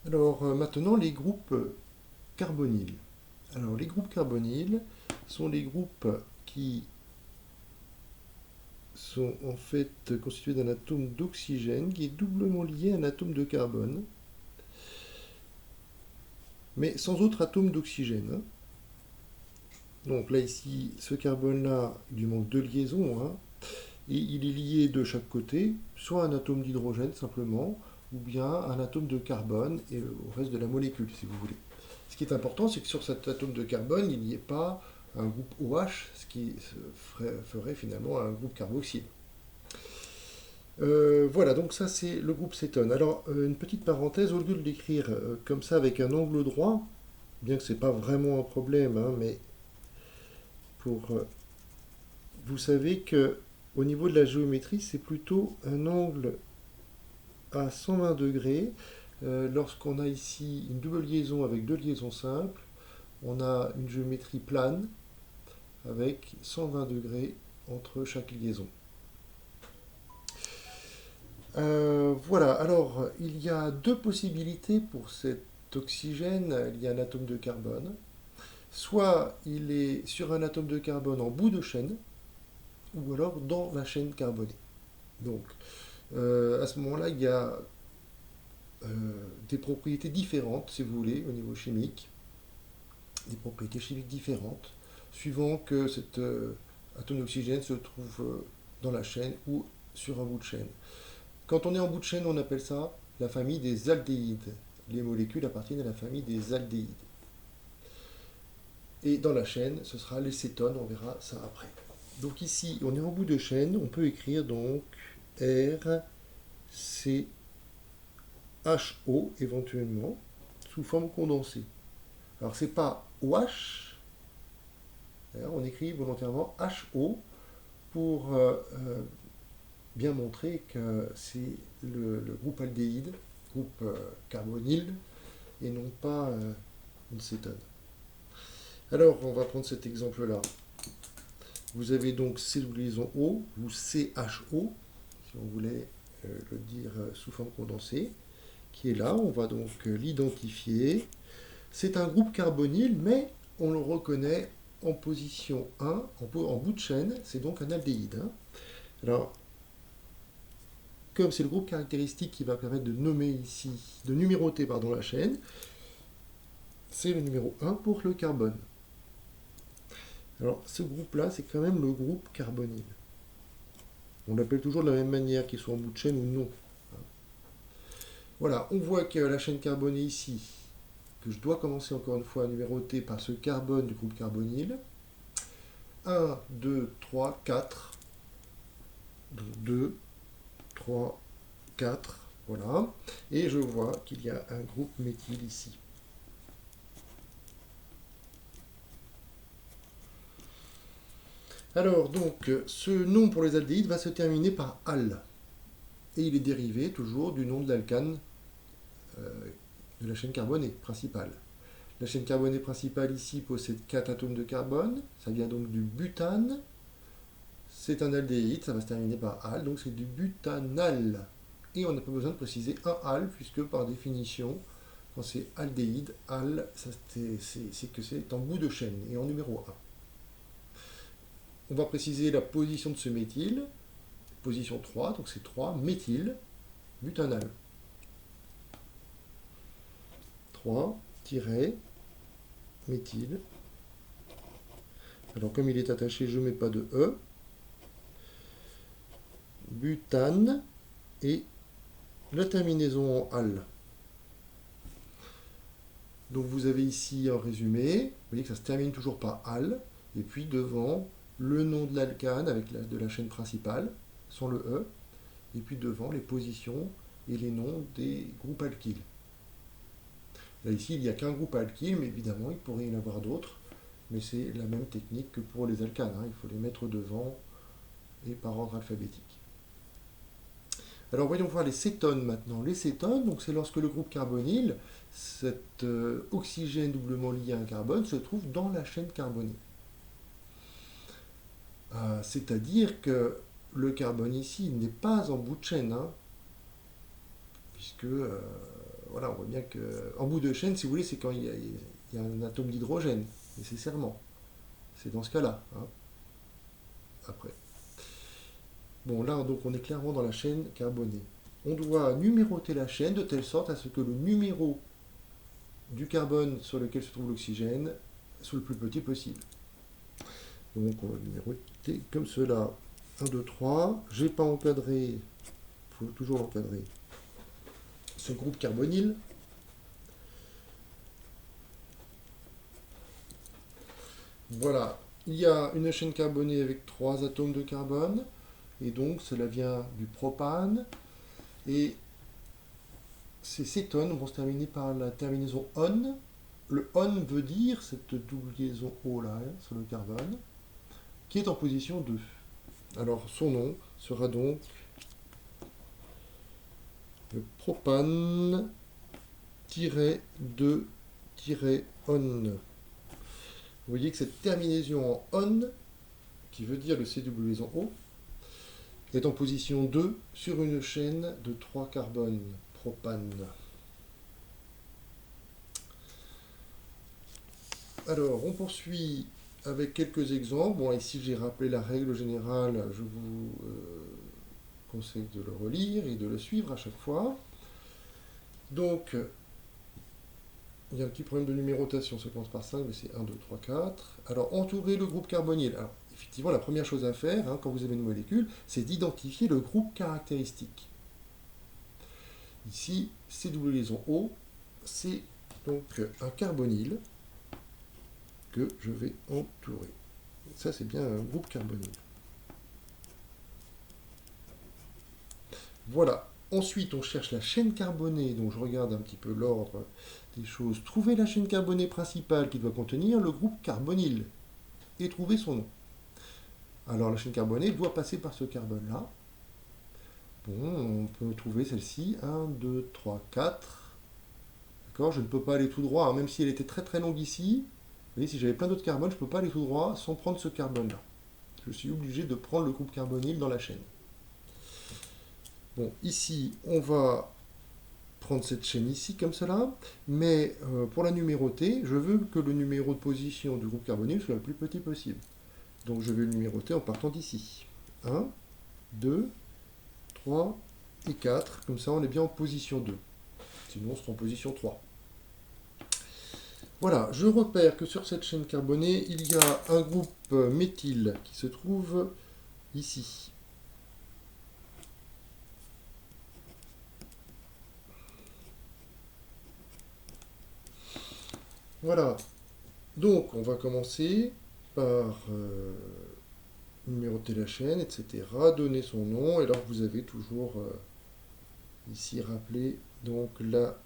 Alors maintenant les groupes carbonyles. Alors les groupes carbonyles sont les groupes qui sont en fait constitués d'un atome d'oxygène qui est doublement lié à un atome de carbone, mais sans autre atome d'oxygène, hein. Donc là ici, ce carbone-là, il lui manque deux liaisons, hein, et il est lié de chaque côté, soit un atome d'hydrogène simplement, ou bien un atome de carbone et au reste de la molécule, si vous voulez. Ce qui est important, c'est que sur cet atome de carbone, il n'y ait pas un groupe OH, ce qui ferait finalement un groupe carboxyle. Voilà, donc ça c'est le groupe cétone. Alors, une petite parenthèse, au lieu de l'écrire comme ça avec un angle droit, bien que ce n'est pas vraiment un problème, hein, mais pour, vous savez que au niveau de la géométrie, c'est plutôt un angle à 120 degrés. Lorsqu'on a ici une double liaison avec deux liaisons simples, on a une géométrie plane avec 120 degrés entre chaque liaison. Voilà, alors il y a deux possibilités pour cet oxygène. Il y a un atome de carbone. Soit il est sur un atome de carbone en bout de chaîne, ou alors dans la chaîne carbonée. Donc à ce moment-là, il y a euh, des propriétés différentes, si vous voulez, au niveau chimique, des propriétés chimiques différentes, suivant que cet atome d'oxygène se trouve dans la chaîne ou sur un bout de chaîne. Quand on est en bout de chaîne, on appelle ça la famille des aldéhydes. Les molécules appartiennent à la famille des aldéhydes. Et dans la chaîne, ce sera les cétones, on verra ça après. Donc ici, on est en bout de chaîne, on peut écrire donc R, C, H, O éventuellement, sous forme condensée. Alors c'est pas OH, on écrit volontairement HO pour bien montrer que c'est le groupe aldéhyde, groupe carbonyle, et non pas une cétone. Alors, on va prendre cet exemple-là. Vous avez donc C liaison O, ou CHO, si on voulait le dire sous forme condensée, qui est là. On va donc l'identifier. C'est un groupe carbonyle, mais on le reconnaît en position 1, en bout de chaîne. C'est donc un aldéhyde, hein. Alors, comme c'est le groupe caractéristique qui va permettre de nommer ici, de numéroter pardon, la chaîne, c'est le numéro 1 pour le carbone. Alors, ce groupe-là, c'est quand même le groupe carbonyle. On l'appelle toujours de la même manière, qu'il soit en bout de chaîne ou non. Voilà, on voit que la chaîne carbonée ici, que je dois commencer encore une fois à numéroter par ce carbone du groupe carbonyle. 1, 2, 3, 4. 2, 3, 4. Voilà. Et je vois qu'il y a un groupe méthyle ici. Alors, donc, ce nom pour les aldéhydes va se terminer par al. Et il est dérivé toujours du nom de l'alcane euh, de la chaîne carbonée principale. La chaîne carbonée principale ici possède 4 atomes de carbone. Ça vient donc du butane. C'est un aldéhyde, ça va se terminer par al, donc c'est du butanal. Et on n'a pas besoin de préciser un al, puisque par définition, quand c'est aldéhyde, al, c'est que c'est en bout de chaîne et en numéro 1. On va préciser la position de ce méthyle, position 3, donc c'est 3, méthyle, butanal. 3, méthyle. Alors comme il est attaché, je ne mets pas de E. Butane et la terminaison en al. Donc vous avez ici un résumé, vous voyez que ça se termine toujours par al, et puis devant le nom de l'alcane avec de la chaîne principale, sans le E, et puis devant les positions et les noms des groupes alkyles. Là ici il n'y a qu'un groupe alkyle, mais évidemment il pourrait y en avoir d'autres, mais c'est la même technique que pour les alcanes, hein. Il faut les mettre devant et par ordre alphabétique. Alors voyons voir les cétones maintenant. Les cétones, donc c'est lorsque le groupe carbonyle, cet oxygène doublement lié à un carbone, se trouve dans la chaîne carbonée. C'est-à-dire que le carbone ici n'est pas en bout de chaîne, hein, puisque voilà, on voit bien qu'en bout de chaîne, si vous voulez, c'est quand il y a un atome d'hydrogène, nécessairement. C'est dans ce cas-là, hein, après. Bon, là, donc, on est clairement dans la chaîne carbonée. On doit numéroter la chaîne de telle sorte à ce que le numéro du carbone sur lequel se trouve l'oxygène soit le plus petit possible. Donc, on va numéroter comme cela. 1, 2, 3. J'ai pas encadré, il faut toujours l'encadrer, ce groupe carbonyle. Voilà, il y a une chaîne carbonée avec 3 atomes de carbone, et donc cela vient du propane, et ces cétones vont se terminer par la terminaison -on. Le -on veut dire cette double liaison O là, hein, sur le carbone, qui est en position 2. Alors son nom sera donc le propane-2-on. Vous voyez que cette terminaison en on, qui veut dire le C double liaison O, est en position 2 sur une chaîne de 3 carbones, propane. Alors, on poursuit avec quelques exemples. Bon, ici, j'ai rappelé la règle générale. Je vous conseille de le relire et de le suivre à chaque fois. Donc, il y a un petit problème de numérotation. Ça commence par 5, mais c'est 1, 2, 3, 4. Alors, entourer le groupe carbonyle. Alors, effectivement, la première chose à faire, hein, quand vous avez une molécule, c'est d'identifier le groupe caractéristique. Ici, C double liaison O, c'est donc un carbonyle que je vais entourer. Ça, c'est bien un groupe carbonyle. Voilà. Ensuite, on cherche la chaîne carbonée. Donc, je regarde un petit peu l'ordre des choses. Trouver la chaîne carbonée principale qui doit contenir le groupe carbonyle et trouver son nom. Alors, la chaîne carbonée doit passer par ce carbone-là. Bon, on peut trouver celle-ci. 1, 2, 3, 4. D'accord, je ne peux pas aller tout droit, hein, même si elle était très très longue ici. Vous voyez, si j'avais plein d'autres carbones, je ne peux pas aller tout droit sans prendre ce carbone-là. Je suis obligé de prendre le groupe carbonyle dans la chaîne. Bon, ici, on va prendre cette chaîne ici, comme cela, mais pour la numéroter, je veux que le numéro de position du groupe carbonyle soit le plus petit possible. Donc je vais le numéroter en partant d'ici. 1, 2, 3 et 4, comme ça on est bien en position 2. Sinon on sera en position 3. Voilà, je repère que sur cette chaîne carbonée, il y a un groupe méthyle qui se trouve ici. Voilà, donc on va commencer par numéroter la chaîne, etc., donner son nom, et alors vous avez toujours ici rappelé donc la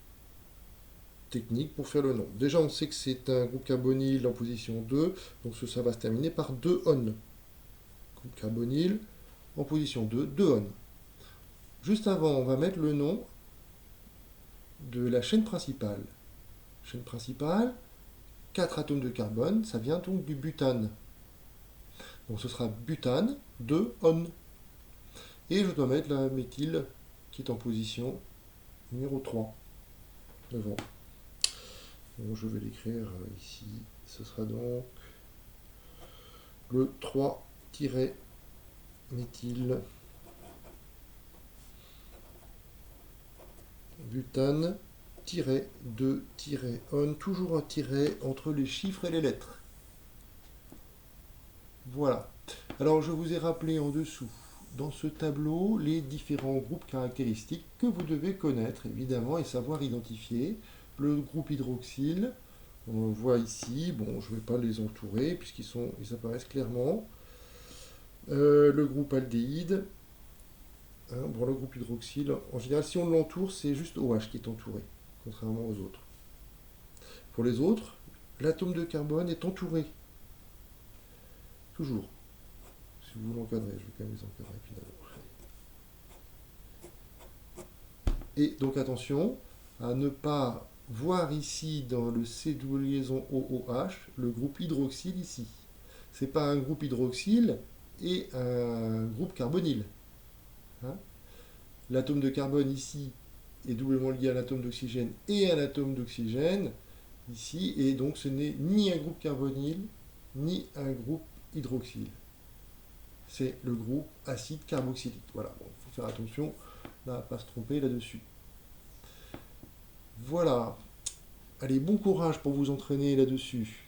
technique pour faire le nom. Déjà on sait que c'est un groupe carbonyle en position 2, donc ça va se terminer par 2-on. Groupe carbonyle en position 2, 2-on. Juste avant, on va mettre le nom de la chaîne principale. Chaîne principale, 4 atomes de carbone, ça vient donc du butane. Donc ce sera butane, 2-on. Et je dois mettre la méthyle qui est en position numéro 3 devant. Donc je vais l'écrire ici. Ce sera donc le 3-méthyle butane 2-on, toujours un tiret entre les chiffres et les lettres. Voilà. Alors je vous ai rappelé en dessous, dans ce tableau, les différents groupes caractéristiques que vous devez connaître, évidemment, et savoir identifier. Le groupe hydroxyle, on le voit ici, bon, je ne vais pas les entourer, puisqu'ils apparaissent clairement. Le groupe aldéhyde, hein, bon, le groupe hydroxyle, en général, si on l'entoure, c'est juste OH qui est entouré, contrairement aux autres. Pour les autres, l'atome de carbone est entouré. Toujours. Si vous l'encadrez, je vais quand même les encadrer finalement. Et donc attention à ne pas voir ici dans le C double liaison OOH le groupe hydroxyle ici. Ce n'est pas un groupe hydroxyle et un groupe carbonyle. Hein, l'atome de carbone ici est doublement lié à un atome d'oxygène et un atome d'oxygène, ici, et donc ce n'est ni un groupe carbonyle, ni un groupe hydroxyle. C'est le groupe acide carboxylique. Voilà, bon, il faut faire attention à ne pas se tromper là-dessus. Voilà. Allez, bon courage pour vous entraîner là-dessus.